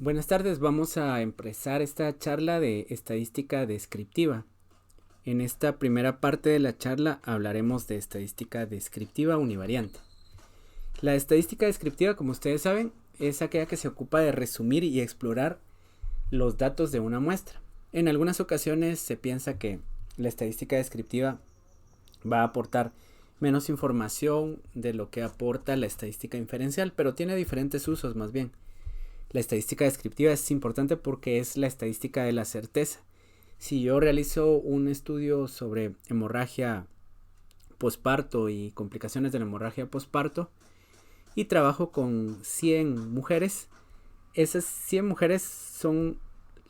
Buenas tardes, vamos a empezar esta charla de estadística descriptiva. En esta primera parte de la charla hablaremos de estadística descriptiva univariante. La estadística descriptiva, como ustedes saben, es aquella que se ocupa de resumir y explorar los datos de una muestra. En algunas ocasiones se piensa que la estadística descriptiva va a aportar menos información de lo que aporta la estadística inferencial, pero tiene diferentes usos más bien. La estadística descriptiva es importante porque es la estadística de la certeza. Si yo realizo un estudio sobre hemorragia posparto y complicaciones de la hemorragia posparto y trabajo con 100 mujeres, esas 100 mujeres son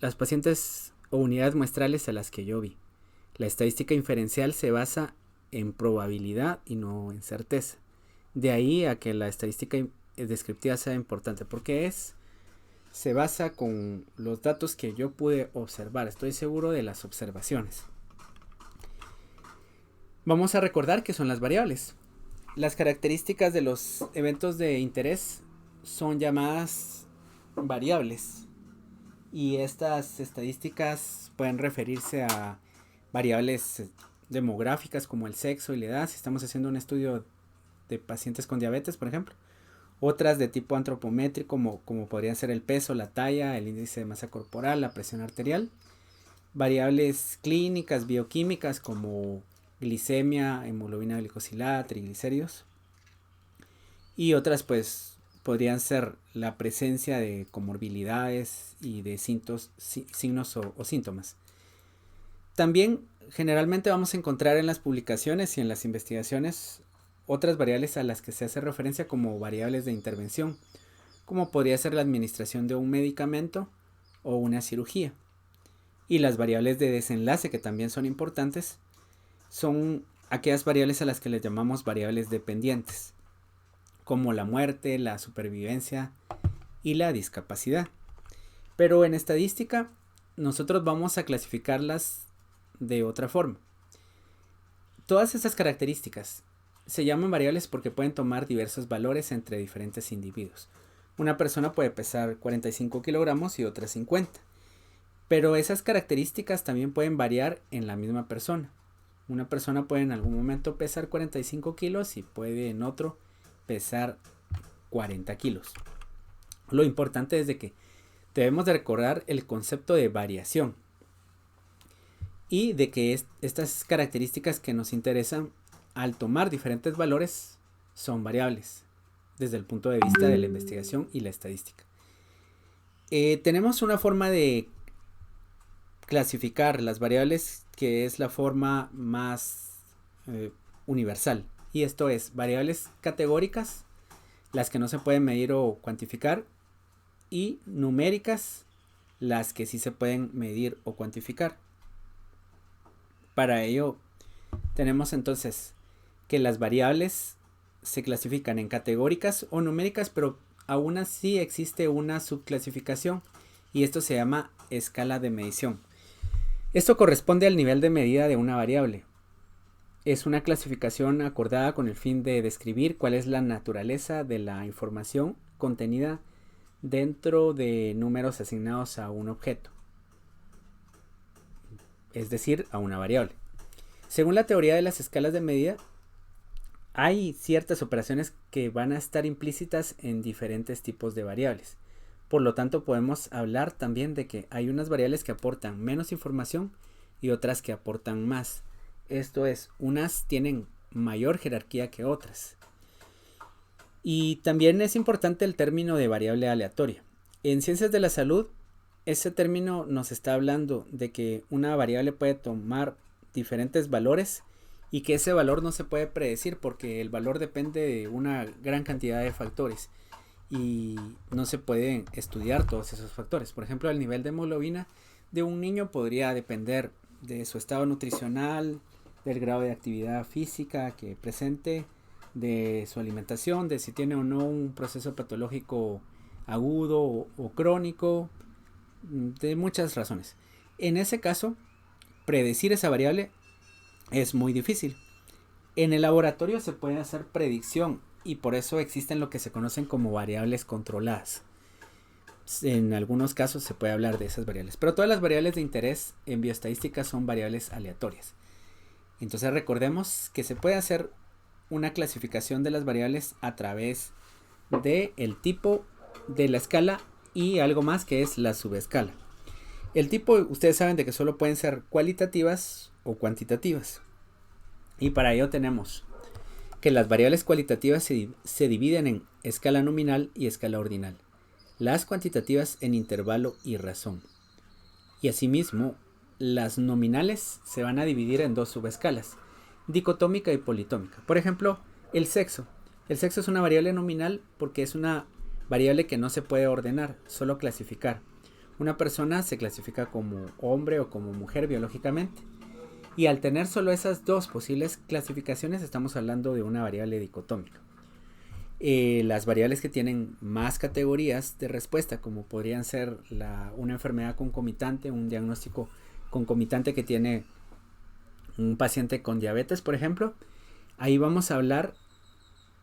las pacientes o unidades muestrales a las que yo vi. La estadística inferencial se basa en probabilidad y no en certeza. De ahí a que la estadística descriptiva sea importante, porque se basa con los datos que yo pude observar. Estoy seguro de las observaciones. Vamos a recordar qué son las variables. Las características de los eventos de interés son llamadas variables. Y estas estadísticas pueden referirse a variables demográficas como el sexo y la edad. Si estamos haciendo un estudio de pacientes con diabetes, por ejemplo. Otras de tipo antropométrico como podrían ser el peso, la talla, el índice de masa corporal, la presión arterial. Variables clínicas, bioquímicas como glicemia, hemoglobina glicosilada, triglicéridos. Y otras pues podrían ser la presencia de comorbilidades y de signos o síntomas. También generalmente vamos a encontrar en las publicaciones y en las investigaciones otras variables a las que se hace referencia como variables de intervención, como podría ser la administración de un medicamento o una cirugía. Y las variables de desenlace, que también son importantes, son aquellas variables a las que les llamamos variables dependientes, como la muerte, la supervivencia y la discapacidad. Pero en estadística nosotros vamos a clasificarlas de otra forma. Todas esas características se llaman variables porque pueden tomar diversos valores entre diferentes individuos. Una persona puede pesar 45 kilogramos y otra 50. Pero esas características también pueden variar en la misma persona. Una persona puede en algún momento pesar 45 kilos y puede en otro pesar 40 kilos. Lo importante es de que debemos de recordar el concepto de variación y de que estas características que nos interesan al tomar diferentes valores son variables desde el punto de vista de la investigación y la estadística. Tenemos una forma de clasificar las variables que es la forma más universal, y esto es variables categóricas, las que no se pueden medir o cuantificar, y numéricas, las que sí se pueden medir o cuantificar. Para ello tenemos entonces que las variables se clasifican en categóricas o numéricas, pero aún así existe una subclasificación y esto se llama escala de medición. Esto corresponde al nivel de medida de una variable. Es una clasificación acordada con el fin de describir cuál es la naturaleza de la información contenida dentro de números asignados a un objeto, es decir, a una variable. Según la teoría de las escalas de medida, hay ciertas operaciones que van a estar implícitas en diferentes tipos de variables. Por lo tanto, podemos hablar también de que hay unas variables que aportan menos información y otras que aportan más. Esto es, unas tienen mayor jerarquía que otras. Y también es importante el término de variable aleatoria. En ciencias de la salud, ese término nos está hablando de que una variable puede tomar diferentes valores y que ese valor no se puede predecir porque el valor depende de una gran cantidad de factores y no se pueden estudiar todos esos factores. Por ejemplo, el nivel de hemoglobina de un niño podría depender de su estado nutricional, del grado de actividad física que presente, de su alimentación, de si tiene o no un proceso patológico agudo o crónico, de muchas razones. En ese caso, predecir esa variable es muy difícil. En el laboratorio se puede hacer predicción y por eso existen lo que se conocen como variables controladas. En algunos casos se puede hablar de esas variables, pero todas las variables de interés en bioestadística son variables aleatorias. Entonces recordemos que se puede hacer una clasificación de las variables a través de el tipo de la escala y algo más que es la subescala. El tipo, ustedes saben de que solo pueden ser cualitativas o cuantitativas. Y para ello tenemos que las variables cualitativas se dividen en escala nominal y escala ordinal. Las cuantitativas en intervalo y razón. Y asimismo, las nominales se van a dividir en dos subescalas, dicotómica y politómica. Por ejemplo, el sexo. El sexo es una variable nominal porque es una variable que no se puede ordenar, solo clasificar. Una persona se clasifica como hombre o como mujer biológicamente. Y al tener solo esas dos posibles clasificaciones, estamos hablando de una variable dicotómica. Las variables que tienen más categorías de respuesta, como podrían ser una enfermedad concomitante, un diagnóstico concomitante que tiene un paciente con diabetes, por ejemplo, ahí vamos a hablar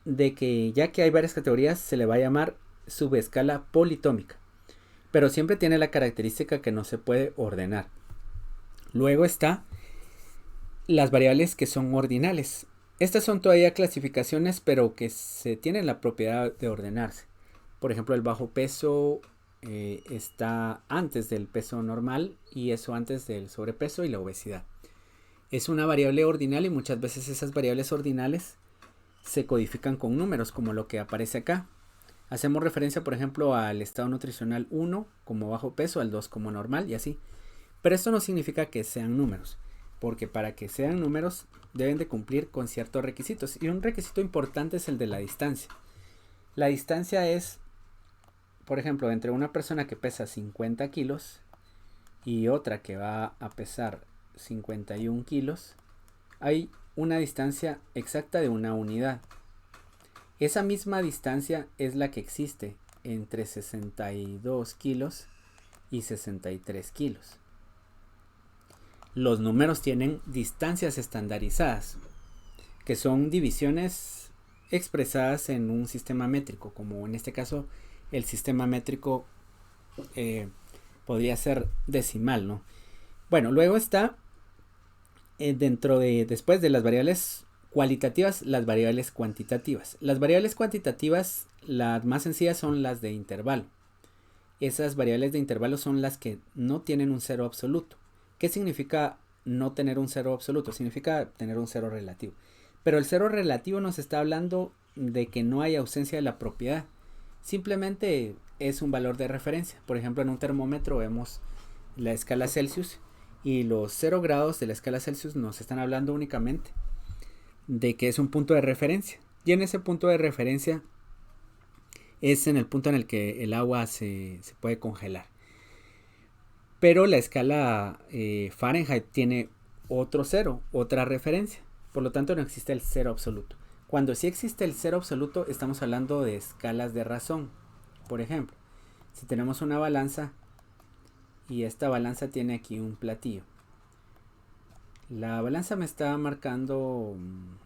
de que ya que hay varias categorías, se le va a llamar subescala politómica, pero siempre tiene la característica que no se puede ordenar. Luego está las variables que son ordinales. Estas son todavía clasificaciones, pero que se tienen la propiedad de ordenarse. Por ejemplo, el bajo peso está antes del peso normal y eso antes del sobrepeso y la obesidad. Es una variable ordinal y muchas veces esas variables ordinales se codifican con números, como lo que aparece acá. Hacemos referencia, por ejemplo, al estado nutricional 1 como bajo peso, al 2 como normal y así. Pero esto no significa que sean números, porque para que sean números deben de cumplir con ciertos requisitos. Y un requisito importante es el de la distancia. La distancia es, por ejemplo, entre una persona que pesa 50 kilos y otra que va a pesar 51 kilos, hay una distancia exacta de una unidad. Esa misma distancia es la que existe entre 62 kilos y 63 kilos. Los números tienen distancias estandarizadas, que son divisiones expresadas en un sistema métrico, como en este caso el sistema métrico podría ser decimal, ¿no? Bueno, luego está después de las variables cualitativas, las variables cuantitativas. Las variables cuantitativas, las más sencillas son las de intervalo. Esas variables de intervalo son las que no tienen un cero absoluto. ¿Qué significa no tener un cero absoluto? Significa tener un cero relativo. Pero el cero relativo nos está hablando de que no hay ausencia de la propiedad. Simplemente es un valor de referencia. Por ejemplo, en un termómetro vemos la escala Celsius y los 0 grados de la escala Celsius nos están hablando únicamente de que es un punto de referencia. Y en ese punto de referencia es en el punto en el que el agua se puede congelar. Pero la escala Fahrenheit tiene otro cero, otra referencia. Por lo tanto no existe el cero absoluto. Cuando sí existe el cero absoluto, estamos hablando de escalas de razón. Por ejemplo, si tenemos una balanza y esta balanza tiene aquí un platillo. La balanza me está marcando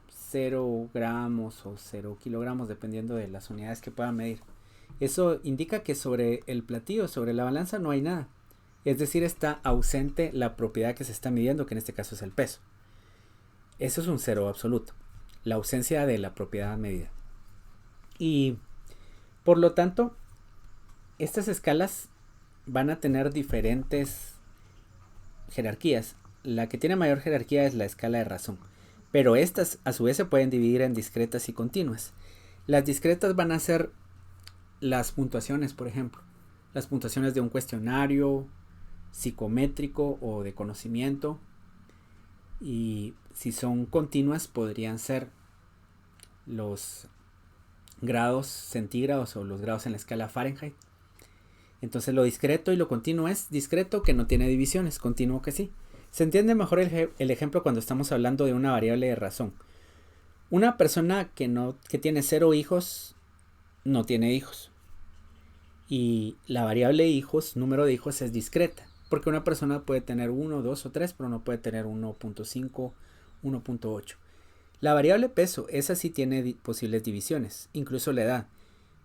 0 gramos o 0 kilogramos dependiendo de las unidades que pueda medir. Eso indica que sobre el platillo, sobre la balanza, no hay nada. Es decir, está ausente la propiedad que se está midiendo, que en este caso es el peso. Eso es un cero absoluto, la ausencia de la propiedad medida. Y por lo tanto, estas escalas van a tener diferentes jerarquías. La que tiene mayor jerarquía es la escala de razón, pero estas a su vez se pueden dividir en discretas y continuas. Las discretas van a ser las puntuaciones, por ejemplo, las puntuaciones de un cuestionario psicométrico o de conocimiento, y si son continuas podrían ser los grados centígrados o los grados en la escala Fahrenheit. Entonces lo discreto y lo continuo es discreto que no tiene divisiones, continuo que sí. Se entiende mejor el ejemplo cuando estamos hablando de una variable de razón. Una persona que tiene 0 hijos no tiene hijos. Y la variable hijos, número de hijos, es discreta. Porque una persona puede tener 1, 2 o 3, pero no puede tener 1.5, 1.8. La variable peso, esa sí tiene posibles divisiones, incluso la edad.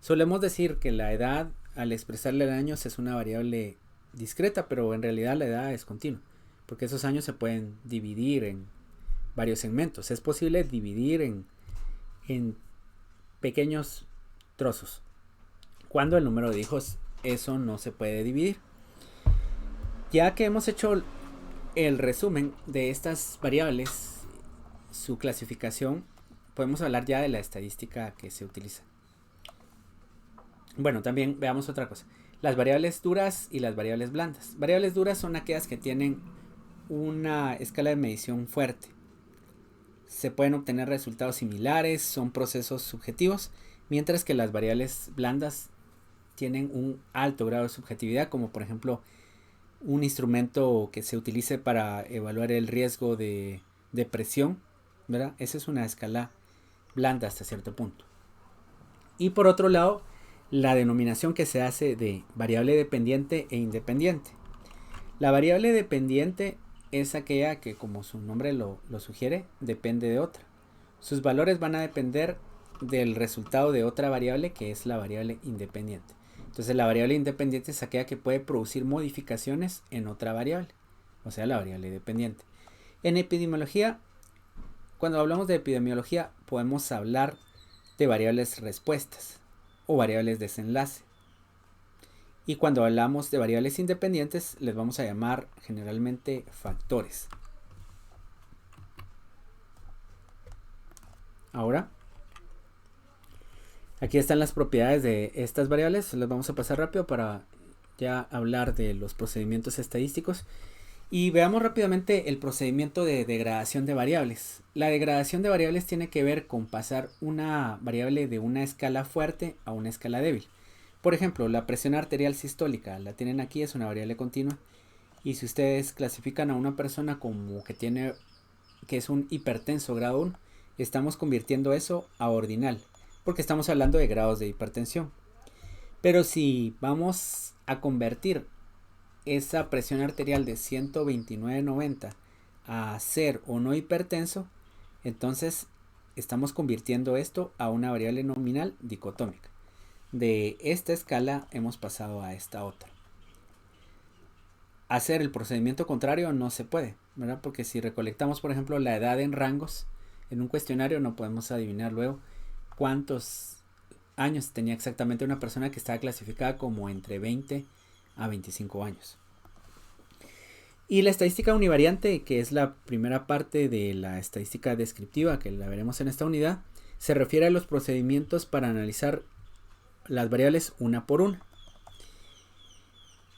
Solemos decir que la edad al expresarle en años es una variable discreta, pero en realidad la edad es continua, porque esos años se pueden dividir en varios segmentos. Es posible dividir en pequeños trozos. Cuando el número de hijos, eso no se puede dividir. Ya que hemos hecho el resumen de estas variables, su clasificación, podemos hablar ya de la estadística que se utiliza. Bueno, también veamos otra cosa. Las variables duras y las variables blandas. Variables duras son aquellas que tienen una escala de medición fuerte. Se pueden obtener resultados similares, son procesos subjetivos, mientras que las variables blandas tienen un alto grado de subjetividad, como por ejemplo un instrumento que se utilice para evaluar el riesgo de depresión, ¿verdad? Esa es una escala blanda hasta cierto punto. Y por otro lado, la denominación que se hace de variable dependiente e independiente. La variable dependiente es aquella que, como su nombre lo sugiere, depende de otra. Sus valores van a depender del resultado de otra variable, que es la variable independiente. Entonces la variable independiente es aquella que puede producir modificaciones en otra variable, o sea, la variable dependiente. En epidemiología, cuando hablamos de epidemiología, podemos hablar de variables respuestas o variables desenlace. Y cuando hablamos de variables independientes, les vamos a llamar generalmente factores. Ahora, aquí están las propiedades de estas variables. Las vamos a pasar rápido para ya hablar de los procedimientos estadísticos. Y veamos rápidamente el procedimiento de degradación de variables. La degradación de variables tiene que ver con pasar una variable de una escala fuerte a una escala débil. Por ejemplo, la presión arterial sistólica, la tienen aquí, es una variable continua. Y si ustedes clasifican a una persona como que es un hipertenso grado 1, estamos convirtiendo eso a ordinal, porque estamos hablando de grados de hipertensión. Pero si vamos a convertir esa presión arterial de 129/90 a ser o no hipertenso, entonces estamos convirtiendo esto a una variable nominal dicotómica. De esta escala hemos pasado a esta otra. Hacer el procedimiento contrario no se puede, ¿verdad? Porque si recolectamos, por ejemplo, la edad en rangos en un cuestionario, no podemos adivinar luego cuántos años tenía exactamente una persona que estaba clasificada como entre 20 a 25 años. Y la estadística univariante, que es la primera parte de la estadística descriptiva, que la veremos en esta unidad, se refiere a los procedimientos para analizar las variables una por una.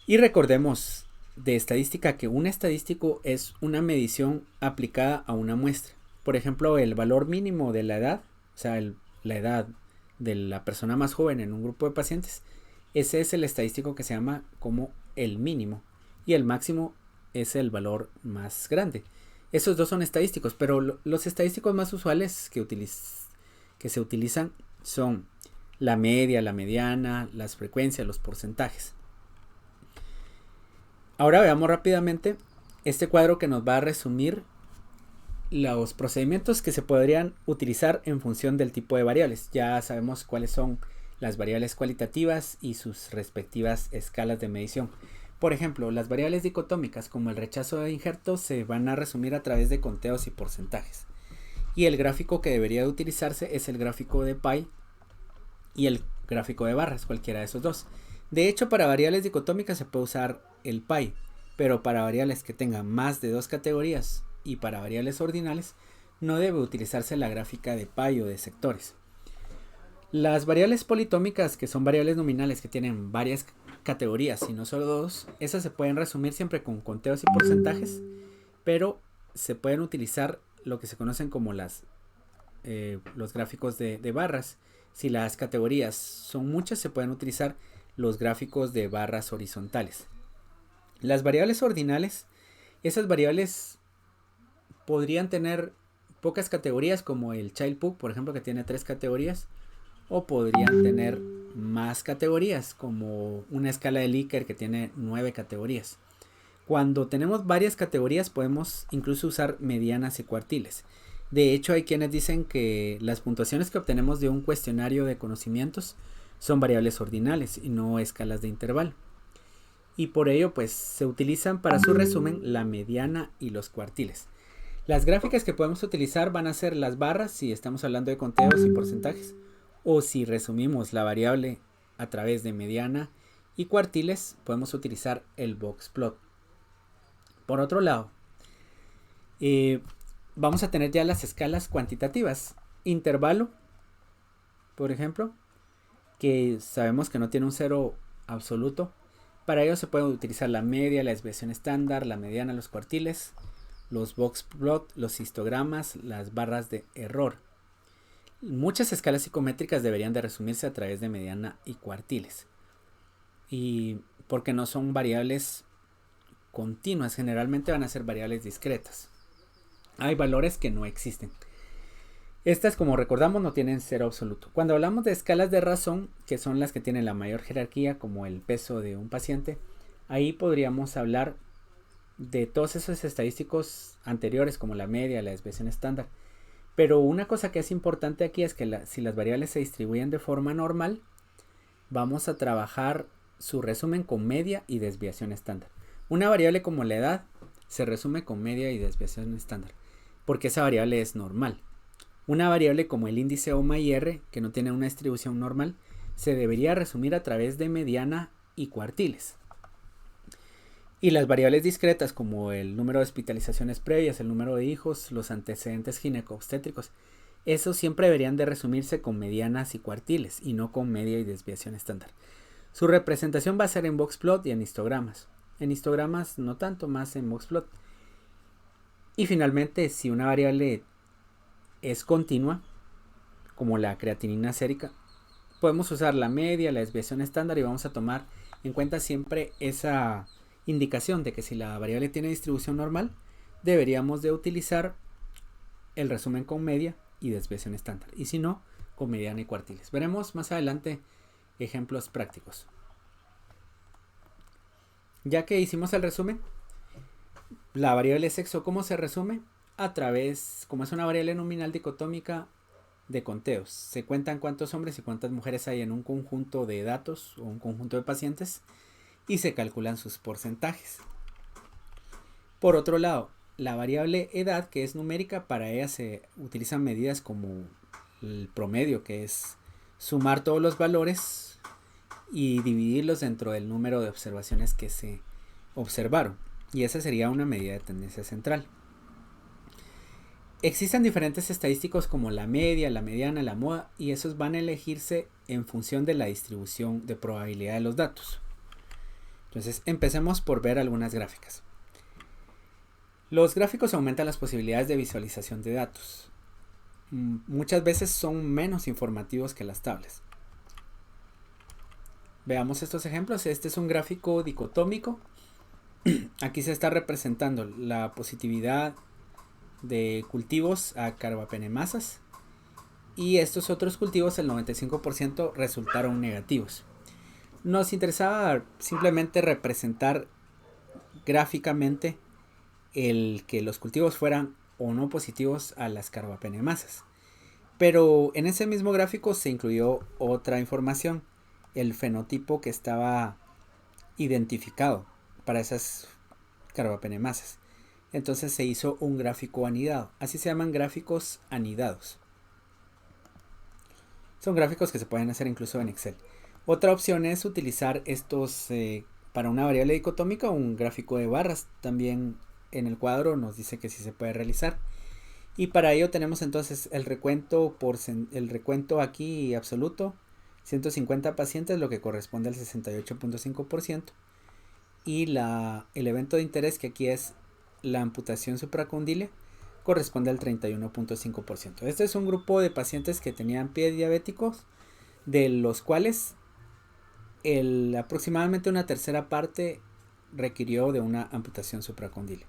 Y recordemos de estadística que un estadístico es una medición aplicada a una muestra. Por ejemplo, el valor mínimo de la edad, o sea, la edad de la persona más joven en un grupo de pacientes, ese es el estadístico que se llama como el mínimo, y el máximo es el valor más grande. Esos dos son estadísticos, pero los estadísticos más usuales que se utilizan son la media, la mediana, las frecuencias, los porcentajes. Ahora veamos rápidamente este cuadro que nos va a resumir los procedimientos que se podrían utilizar en función del tipo de variables. Ya sabemos cuáles son las variables cualitativas y sus respectivas escalas de medición. Por ejemplo, las variables dicotómicas como el rechazo de injerto se van a resumir a través de conteos y porcentajes. Y el gráfico que debería de utilizarse es el gráfico de pie y el gráfico de barras, cualquiera de esos dos. De hecho, para variables dicotómicas se puede usar el pie, pero para variables que tengan más de dos categorías y para variables ordinales no debe utilizarse la gráfica de pie o de sectores. Las variables politómicas, que son variables nominales que tienen varias categorías y no solo dos, esas se pueden resumir siempre con conteos y porcentajes, pero se pueden utilizar lo que se conocen como los gráficos de barras. Si las categorías son muchas, se pueden utilizar los gráficos de barras horizontales. Las variables ordinales, esas variables podrían tener pocas categorías, como el Child-Pugh, por ejemplo, que tiene 3 categorías, o podrían tener más categorías, como una escala de Likert que tiene 9 categorías. Cuando tenemos varias categorías podemos incluso usar medianas y cuartiles. De hecho, hay quienes dicen que las puntuaciones que obtenemos de un cuestionario de conocimientos son variables ordinales y no escalas de intervalo. Y por ello pues se utilizan para su resumen la mediana y los cuartiles. Las gráficas que podemos utilizar van a ser las barras si estamos hablando de conteos y porcentajes, o si resumimos la variable a través de mediana y cuartiles podemos utilizar el boxplot. Por otro lado, vamos a tener ya las escalas cuantitativas. Intervalo, por ejemplo, que sabemos que no tiene un cero absoluto. Para ello se puede utilizar la media, la desviación estándar, la mediana, los cuartiles, los boxplot, los histogramas, las barras de error. Muchas escalas psicométricas deberían de resumirse a través de mediana y cuartiles. Y porque no son variables continuas, generalmente van a ser variables discretas. Hay valores que no existen. Estas, como recordamos, no tienen cero absoluto. Cuando hablamos de escalas de razón, que son las que tienen la mayor jerarquía, como el peso de un paciente, ahí podríamos hablar de todos esos estadísticos anteriores, como la media, la desviación estándar. Pero una cosa que es importante aquí es que si las variables se distribuyen de forma normal, vamos a trabajar su resumen con media y desviación estándar. Una variable como la edad se resume con media y desviación estándar, porque esa variable es normal. Una variable como el índice OMA-IR, que no tiene una distribución normal, se debería resumir a través de mediana y cuartiles. Y las variables discretas como el número de hospitalizaciones previas, el número de hijos, los antecedentes gineco-obstétricos, esos siempre deberían de resumirse con medianas y cuartiles y no con media y desviación estándar. Su representación va a ser en boxplot y en histogramas. En histogramas no tanto, más en boxplot. Y finalmente, si una variable es continua, como la creatinina sérica, podemos usar la media, la desviación estándar y vamos a tomar en cuenta siempre esa indicación de que si la variable tiene distribución normal, deberíamos de utilizar el resumen con media y desviación estándar, y si no, con mediana y cuartiles. Veremos más adelante ejemplos prácticos. Ya que hicimos el resumen, la variable sexo, ¿cómo se resume? A través, como es una variable nominal dicotómica, de conteos. Se cuentan cuántos hombres y cuántas mujeres hay en un conjunto de datos o un conjunto de pacientes y se calculan sus porcentajes. Por otro lado, la variable edad, que es numérica, para ella se utilizan medidas como el promedio, que es sumar todos los valores y dividirlos dentro del número de observaciones que se observaron. Y esa sería una medida de tendencia central. Existen diferentes estadísticos como la media, la mediana, la moda, y esos van a elegirse en función de la distribución de probabilidad de los datos. Entonces empecemos por ver algunas gráficas. Los gráficos aumentan las posibilidades de visualización de datos. Muchas veces son menos informativos que las tablas. Veamos estos ejemplos. Este es un gráfico dicotómico. Aquí se está representando la positividad de cultivos a carbapenemasas y estos otros cultivos, el 95% resultaron negativos. Nos interesaba simplemente representar gráficamente el que los cultivos fueran o no positivos a las carbapenemasas, pero en ese mismo gráfico se incluyó otra información, el fenotipo que estaba identificado para esas carbapenemasas. Entonces se hizo un gráfico anidado. Así se llaman gráficos anidados. Son gráficos que se pueden hacer incluso en Excel. Otra opción es utilizar estos para una variable dicotómica, un gráfico de barras. También en el cuadro nos dice que sí se puede realizar. Y para ello tenemos entonces el recuento aquí absoluto. 150 pacientes, lo que corresponde al 68.5%. Y el evento de interés, que aquí es la amputación supracondile, corresponde al 31.5%. Este es un grupo de pacientes que tenían pies diabéticos, de los cuales aproximadamente una tercera parte requirió de una amputación supracondile.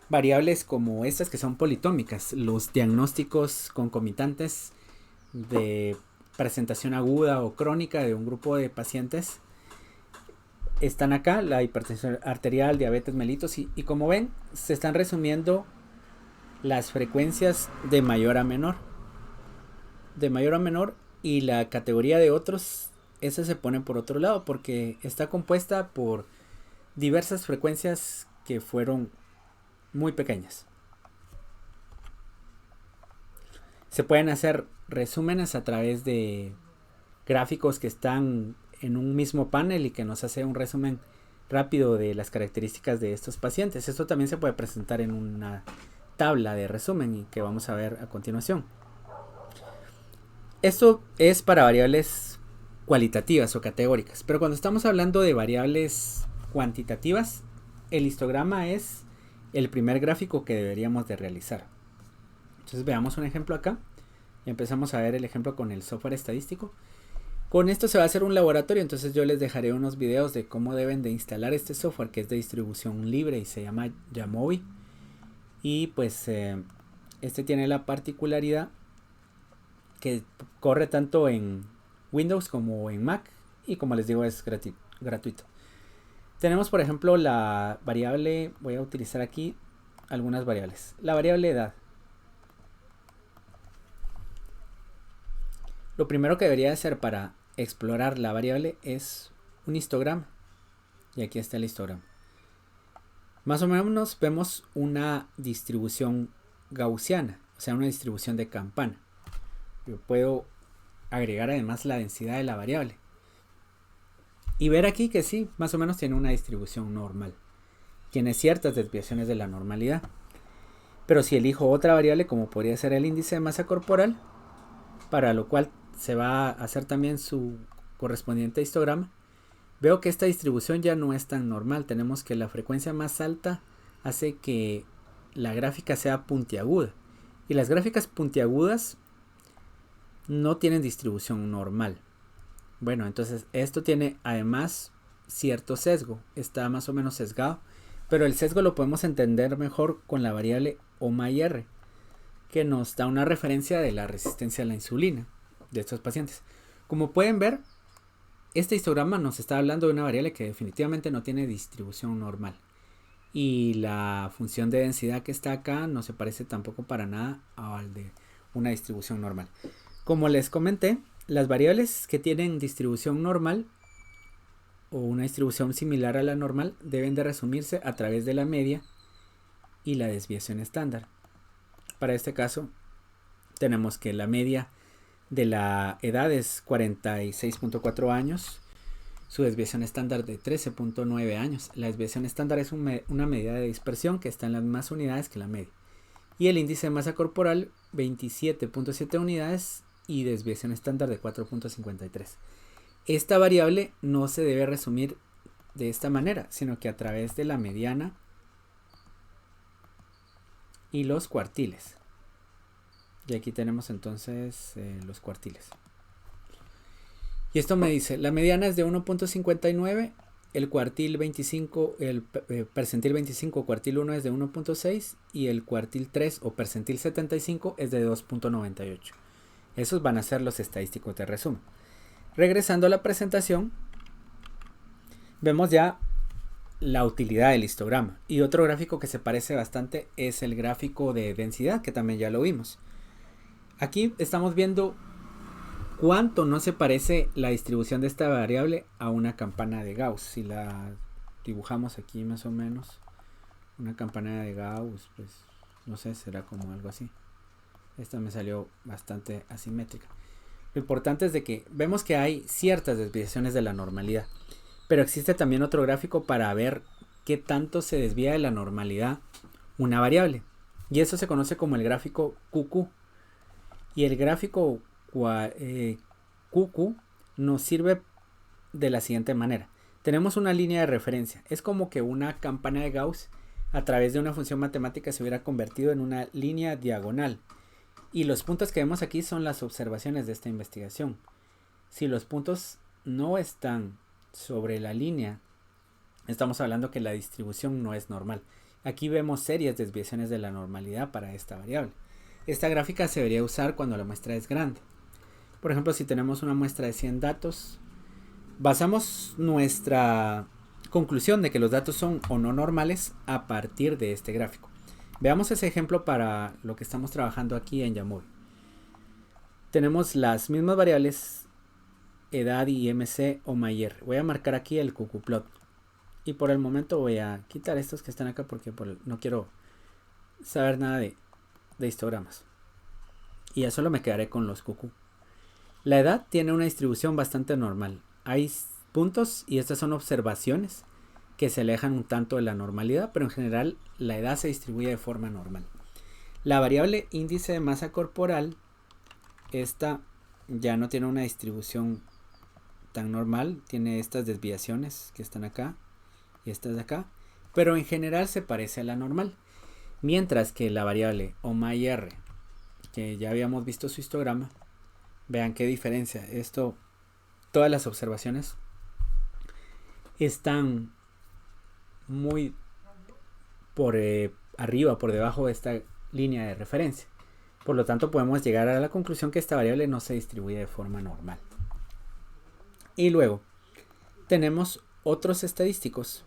Variables como estas que son politómicas, los diagnósticos concomitantes de presentación aguda o crónica de un grupo de pacientes están acá, la hipertensión arterial, diabetes mellitus, y como ven se están resumiendo las frecuencias de mayor a menor. de mayor a menor, y la categoría de otros, esa se pone por otro lado porque está compuesta por diversas frecuencias que fueron muy pequeñas. Se pueden hacer resúmenes a través de gráficos que están en un mismo panel y que nos hace un resumen rápido de las características de estos pacientes. Esto también se puede presentar en una tabla de resumen y que vamos a ver a continuación. Esto es para variables cualitativas o categóricas, pero cuando estamos hablando de variables cuantitativas, el histograma es el primer gráfico que deberíamos de realizar. Entonces veamos un ejemplo acá y empezamos a ver el ejemplo con el software estadístico. Con esto se va a hacer un laboratorio, entonces yo les dejaré unos videos de cómo deben de instalar este software que es de distribución libre y se llama Jamovi. Y pues este tiene la particularidad que corre tanto en Windows como en Mac y como les digo es gratuito. Tenemos por ejemplo la variable, voy a utilizar aquí algunas variables. La variable edad. Lo primero que debería hacer para explorar la variable es un histograma. Y aquí está el histograma. Más o menos vemos una distribución gaussiana, o sea, una distribución de campana. Yo puedo agregar además la densidad de la variable. Y ver aquí que sí, más o menos tiene una distribución normal. Tiene ciertas desviaciones de la normalidad. Pero si elijo otra variable, como podría ser el índice de masa corporal, para lo cual se va a hacer también su correspondiente histograma, veo que esta distribución ya no es tan normal. Tenemos que la frecuencia más alta hace que la gráfica sea puntiaguda. Y las gráficas puntiagudas no tienen distribución normal. Bueno, entonces esto tiene además cierto sesgo. Está más o menos sesgado. Pero el sesgo lo podemos entender mejor con la variable OMA-R, que nos da una referencia de la resistencia a la insulina de estos pacientes. Como pueden ver, este histograma nos está hablando de una variable que definitivamente no tiene distribución normal. Y la función de densidad que está acá no se parece tampoco para nada al de una distribución normal. Como les comenté, las variables que tienen distribución normal o una distribución similar a la normal deben de resumirse a través de la media y la desviación estándar. Para este caso tenemos que la media de la edad es 46.4 años, su desviación estándar de 13.9 años. La desviación estándar es una medida de dispersión que está en las mismas unidades que la media. Y el índice de masa corporal 27.7 unidades y desviación estándar de 4.53. Esta variable no se debe resumir de esta manera, sino que a través de la mediana y los cuartiles. Y aquí tenemos entonces los cuartiles. Y esto me dice, la mediana es de 1.59, el cuartil 25, el percentil 25 o cuartil 1 es de 1.6 y el cuartil 3 o percentil 75 es de 2.98. Esos van a ser los estadísticos de resumen. Regresando a la presentación, vemos ya la utilidad del histograma. Y otro gráfico que se parece bastante es el gráfico de densidad, que también ya lo vimos. Aquí estamos viendo cuánto no se parece la distribución de esta variable a una campana de Gauss. Si la dibujamos aquí más o menos, una campana de Gauss, pues no sé, será como algo así. Esta me salió bastante asimétrica. Lo importante es de que vemos que hay ciertas desviaciones de la normalidad, pero existe también otro gráfico para ver qué tanto se desvía de la normalidad una variable. Y eso se conoce como el gráfico QQ. Y el gráfico QQ nos sirve de la siguiente manera. Tenemos una línea de referencia. Es como que una campana de Gauss a través de una función matemática se hubiera convertido en una línea diagonal. Y los puntos que vemos aquí son las observaciones de esta investigación. Si los puntos no están sobre la línea, estamos hablando que la distribución no es normal. Aquí vemos serias desviaciones de la normalidad para esta variable. Esta gráfica se debería usar cuando la muestra es grande. Por ejemplo, si tenemos una muestra de 100 datos, basamos nuestra conclusión de que los datos son o no normales a partir de este gráfico. Veamos ese ejemplo para lo que estamos trabajando aquí en Jamovi. tenemos las mismas variables edad y MC o mayor. Voy a marcar aquí el cucuplot. Y por el momento voy a quitar estos que están acá porque no quiero saber nada de histogramas. Y ya solo me quedaré con los cucú. La edad tiene una distribución bastante normal. Hay puntos y estas son observaciones que se alejan un tanto de la normalidad, pero en general la edad se distribuye de forma normal. La variable índice de masa corporal, esta ya no tiene una distribución tan normal, tiene estas desviaciones que están acá y estas de acá, pero en general se parece a la normal. Mientras que la variable OMA-R, que ya habíamos visto su histograma, vean qué diferencia. Esto, todas las observaciones están muy por arriba, por debajo de esta línea de referencia. Por lo tanto, podemos llegar a la conclusión que esta variable no se distribuye de forma normal. Y luego, tenemos otros estadísticos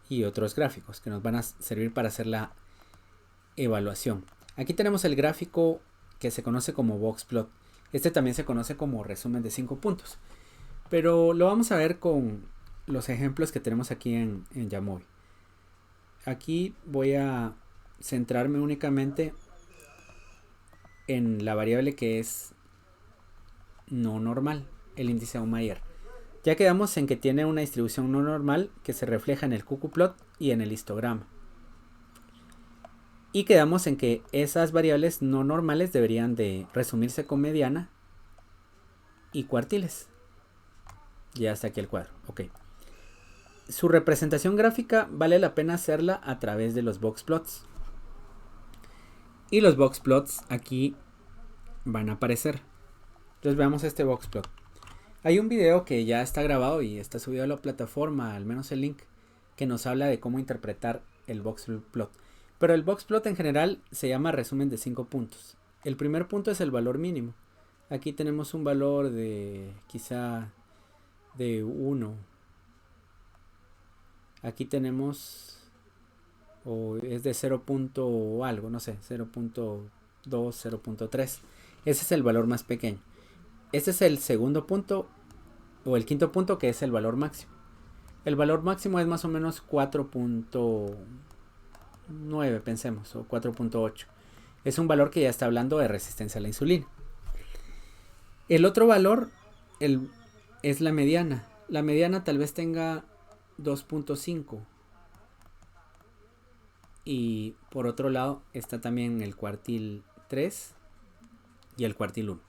y otros gráficos que nos van a servir para hacer la evaluación. Aquí tenemos el gráfico que se conoce como boxplot. Este también se conoce como resumen de 5 puntos. Pero lo vamos a ver con los ejemplos que tenemos aquí en Jamovi. Aquí voy a centrarme únicamente en la variable que es no normal, el índice OMA-R. Ya quedamos en que tiene una distribución no normal que se refleja en el cucuplot y en el histograma. Y quedamos en que esas variables no normales deberían de resumirse con mediana y cuartiles. Ya está aquí el cuadro. Ok. Su representación gráfica vale la pena hacerla a través de los boxplots. Y los boxplots aquí van a aparecer. Entonces veamos este boxplot. Hay un video que ya está grabado y está subido a la plataforma, al menos el link, que nos habla de cómo interpretar el boxplot. Pero el boxplot en general se llama resumen de 5 puntos. El primer punto es el valor mínimo. Aquí tenemos un valor de quizá de 1. Aquí tenemos, o es de 0. O algo, no sé, 0.2, 0.3. Ese es el valor más pequeño. Este es el segundo punto o el quinto punto, que es el valor máximo. El valor máximo es más o menos 4.9, pensemos, o 4.8. Es un valor que ya está hablando de resistencia a la insulina. El otro valor es la mediana. La mediana tal vez tenga 2.5. Y por otro lado está también el cuartil 3 y el cuartil 1.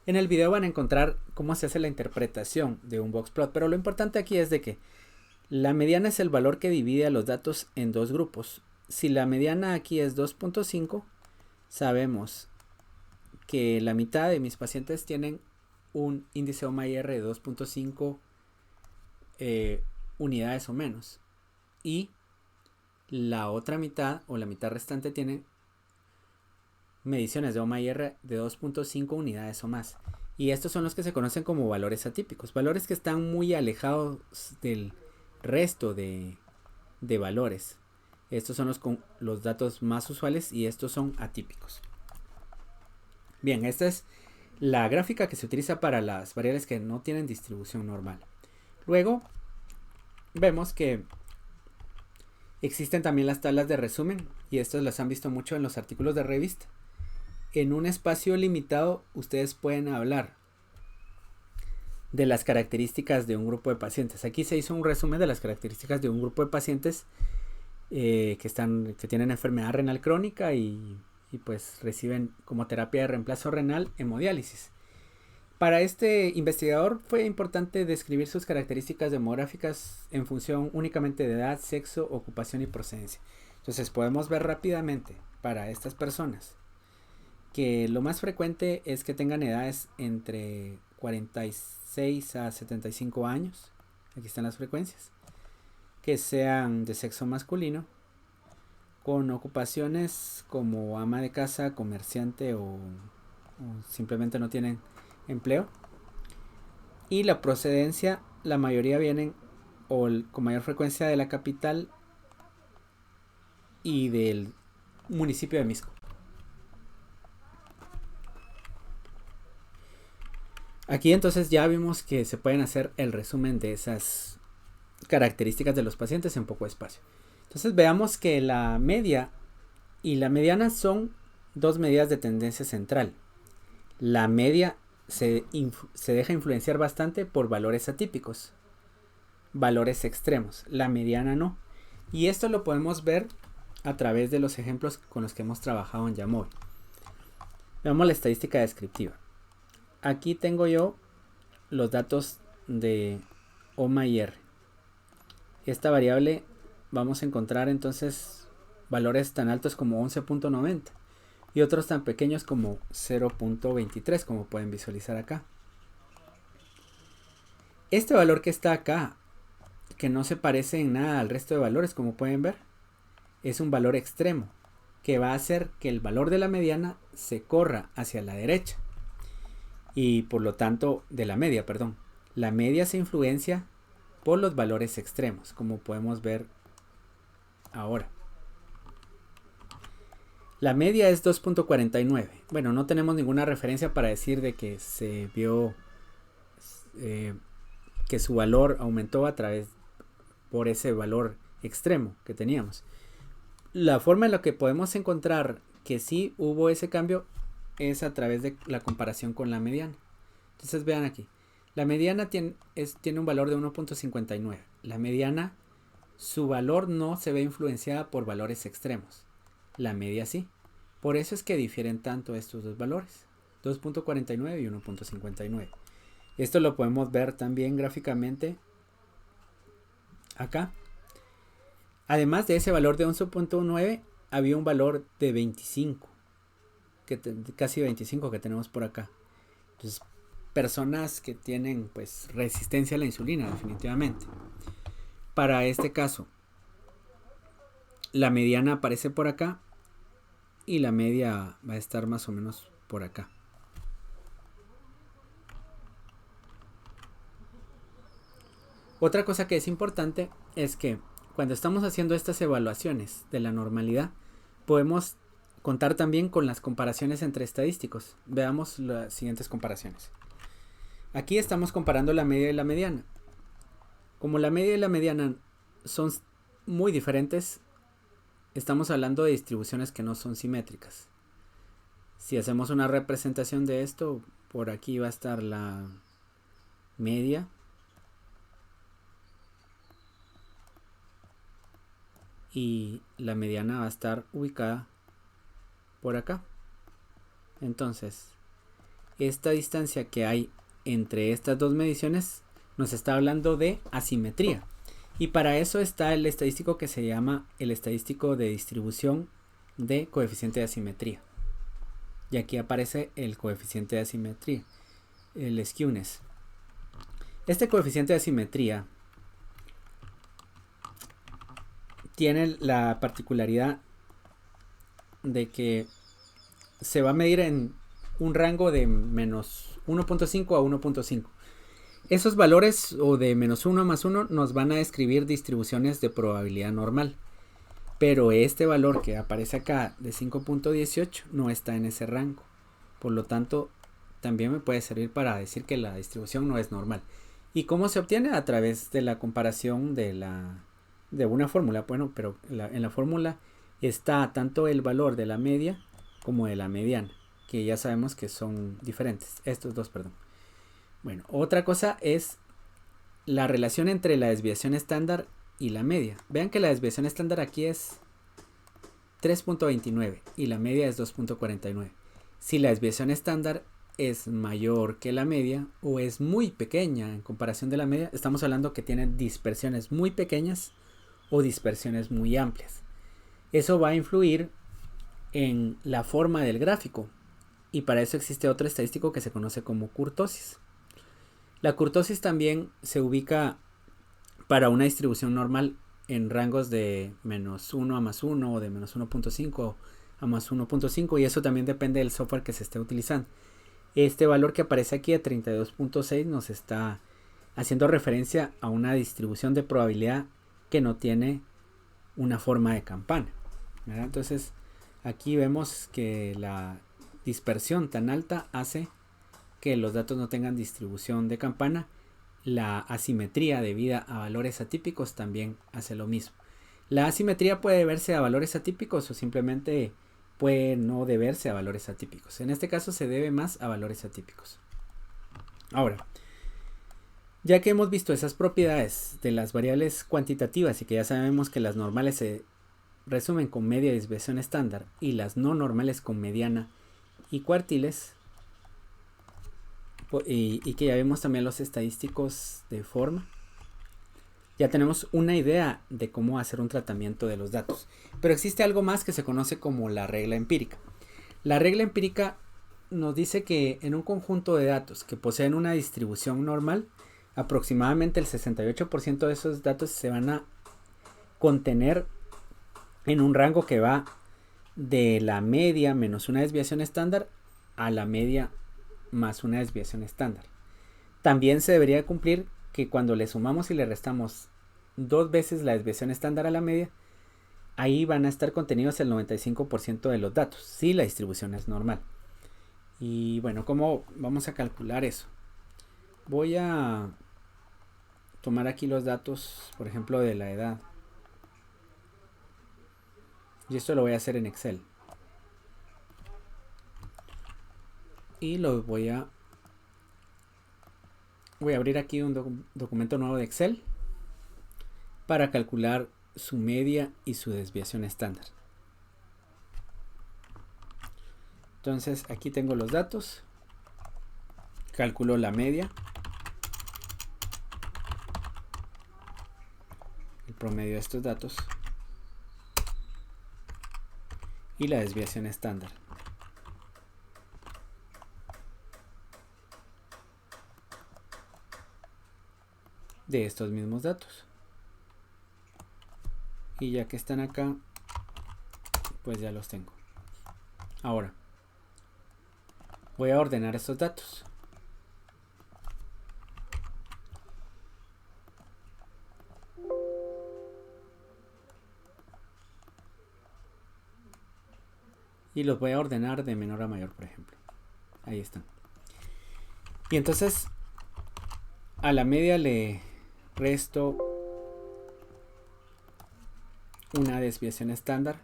En el video van a encontrar cómo se hace la interpretación de un boxplot, pero lo importante aquí es de que la mediana es el valor que divide a los datos en dos grupos. Si la mediana aquí es 2.5, sabemos que la mitad de mis pacientes tienen un índice OMA-R de 2.5 unidades o menos. Y la otra mitad o la mitad restante tiene mediciones de OMA-R de 2.5 unidades o más. Y estos son los que se conocen como valores atípicos. Valores que están muy alejados del resto de valores. Estos son los datos más usuales y estos son atípicos. Bien, esta es la gráfica que se utiliza para las variables que no tienen distribución normal. Luego vemos que existen también las tablas de resumen y estas las han visto mucho en los artículos de revista. En un espacio limitado ustedes pueden hablar de las características de un grupo de pacientes. Aquí se hizo un resumen de las características de un grupo de pacientes que tienen enfermedad renal crónica y pues reciben como terapia de reemplazo renal hemodiálisis. Para este investigador fue importante describir sus características demográficas en función únicamente de edad, sexo, ocupación y procedencia. Entonces podemos ver rápidamente para estas personas que lo más frecuente es que tengan edades entre 46 a 75 años. Aquí están las frecuencias. Que sean de sexo masculino, con ocupaciones como ama de casa, comerciante o simplemente no tienen empleo. Y la procedencia, la mayoría vienen con mayor frecuencia de la capital y del municipio de Misco. Aquí entonces ya vimos que se pueden hacer el resumen de esas características de los pacientes en poco espacio. Entonces veamos que la media y la mediana son dos medidas de tendencia central. La media se deja influenciar bastante por valores atípicos, valores extremos. La mediana no. Y esto lo podemos ver a través de los ejemplos con los que hemos trabajado en Jamovi. Veamos la estadística descriptiva. Aquí tengo yo los datos de OMA y R. Esta variable vamos a encontrar entonces valores tan altos como 11.90 y otros tan pequeños como 0.23, como pueden visualizar acá. Este valor que está acá, que no se parece en nada al resto de valores, como pueden ver, es un valor extremo que va a hacer que el valor de la mediana se corra hacia la derecha y por lo tanto de la media, perdón. La media se influencia por los valores extremos, como podemos ver ahora. La media es 2.49. Bueno, no tenemos ninguna referencia para decir de que se vio que su valor aumentó a través por ese valor extremo que teníamos. La forma en la que podemos encontrar que sí hubo ese cambio es a través de la comparación con la mediana. Entonces vean aquí. La mediana tiene un valor de 1.59. La mediana, su valor no se ve influenciada por valores extremos. La media sí. Por eso es que difieren tanto estos dos valores. 2.49 y 1.59. Esto lo podemos ver también gráficamente acá. Además de ese valor de 11.9, había un valor de 25. Casi 25 que tenemos por acá. Entonces, personas que tienen pues resistencia a la insulina, definitivamente. Para este caso, la mediana aparece por acá y la media va a estar más o menos por acá. Otra cosa que es importante es que cuando estamos haciendo estas evaluaciones de la normalidad, podemos contar también con las comparaciones entre estadísticos. Veamos las siguientes comparaciones. Aquí estamos comparando la media y la mediana. Como la media y la mediana son muy diferentes, estamos hablando de distribuciones que no son simétricas. Si hacemos una representación de esto, por aquí va a estar la media y la mediana va a estar ubicada por acá. Entonces, esta distancia que hay entre estas dos mediciones nos está hablando de asimetría. Y para eso está el estadístico que se llama el estadístico de distribución de coeficiente de asimetría. Y aquí aparece el coeficiente de asimetría, el skewness. Este coeficiente de asimetría tiene la particularidad de que se va a medir en un rango de menos 1.5 a 1.5. Esos valores o de menos 1 a más 1 nos van a describir distribuciones de probabilidad normal. Pero este valor que aparece acá de 5.18 no está en ese rango. Por lo tanto, también me puede servir para decir que la distribución no es normal. ¿Y cómo se obtiene? A través de la comparación de una fórmula. Bueno, pero en la fórmula está tanto el valor de la media como de la mediana, que ya sabemos que son diferentes. Estos dos, perdón. Bueno, otra cosa es la relación entre la desviación estándar y la media. Vean que la desviación estándar aquí es 3.29 y la media es 2.49. Si la desviación estándar es mayor que la media o es muy pequeña en comparación de la media, estamos hablando que tienen dispersiones muy pequeñas o dispersiones muy amplias. Eso va a influir en la forma del gráfico y para eso existe otro estadístico que se conoce como kurtosis. La kurtosis también se ubica para una distribución normal en rangos de menos 1 a más 1 o de menos 1.5 a más 1.5 y eso también depende del software que se esté utilizando. Este valor que aparece aquí de 32.6 nos está haciendo referencia a una distribución de probabilidad que no tiene una forma de campana, ¿verdad? Entonces aquí vemos que la dispersión tan alta hace que los datos no tengan distribución de campana, la asimetría debida a valores atípicos también hace lo mismo. La asimetría puede deberse a valores atípicos o simplemente puede no deberse a valores atípicos. En este caso se debe más a valores atípicos. Ahora, ya que hemos visto esas propiedades de las variables cuantitativas y que ya sabemos que las normales se resumen con media y desviación estándar y las no normales con mediana y cuartiles, y que ya vemos también los estadísticos de forma, ya tenemos una idea de cómo hacer un tratamiento de los datos. Pero existe algo más que se conoce como la regla empírica. La regla empírica nos dice que en un conjunto de datos que poseen una distribución normal, aproximadamente el 68% de esos datos se van a contener en un rango que va de la media menos una desviación estándar a la media más una desviación estándar. También se debería cumplir que cuando le sumamos y le restamos 2 veces la desviación estándar a la media, ahí van a estar contenidos el 95% de los datos, si la distribución es normal. Y bueno, ¿cómo vamos a calcular eso? Voy a tomar aquí los datos, por ejemplo, de la edad. Y esto lo voy a hacer en Excel. Y lo voy a abrir aquí un documento nuevo de Excel para calcular su media y su desviación estándar. Entonces aquí tengo los datos, calculo la media, el promedio de estos datos y la desviación estándar. De estos mismos datos. Y ya que están acá, pues ya los tengo. Ahora voy a ordenar estos datos. Y los voy a ordenar de menor a mayor, por ejemplo. Ahí están. Y entonces a la media le resto una desviación estándar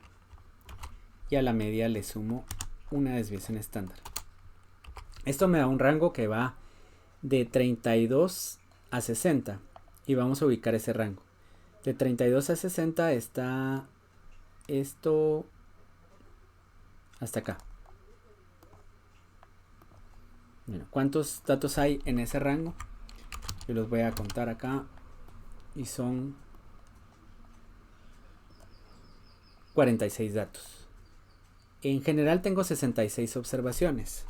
y a la media le sumo una desviación estándar. Esto me da un rango que va de 32 a 60 y vamos a ubicar ese rango. De 32 a 60 está esto hasta acá. Bueno, ¿cuántos datos hay en ese rango? Yo los voy a contar acá y son 46 datos. En general tengo 66 observaciones.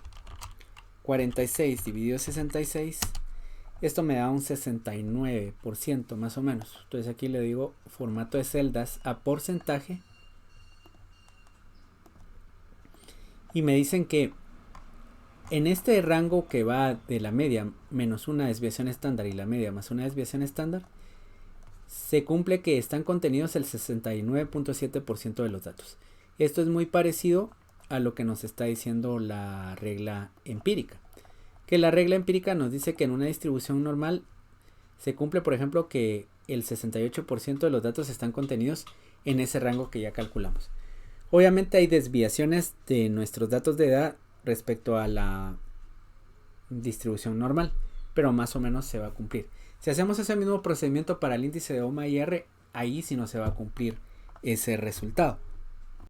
46 dividido 66, esto me da un 69% más o menos. Entonces aquí le digo formato de celdas a porcentaje. Y me dicen que en este rango que va de la media menos una desviación estándar y la media más una desviación estándar, se cumple que están contenidos el 69.7% de los datos. Esto es muy parecido a lo que nos está diciendo la regla empírica. Que la regla empírica nos dice que en una distribución normal se cumple, por ejemplo, que el 68% de los datos están contenidos en ese rango que ya calculamos. Obviamente hay desviaciones de nuestros datos de edad respecto a la distribución normal, pero más o menos se va a cumplir. Si hacemos ese mismo procedimiento para el índice de OMA y R, ahí sí no se va a cumplir ese resultado.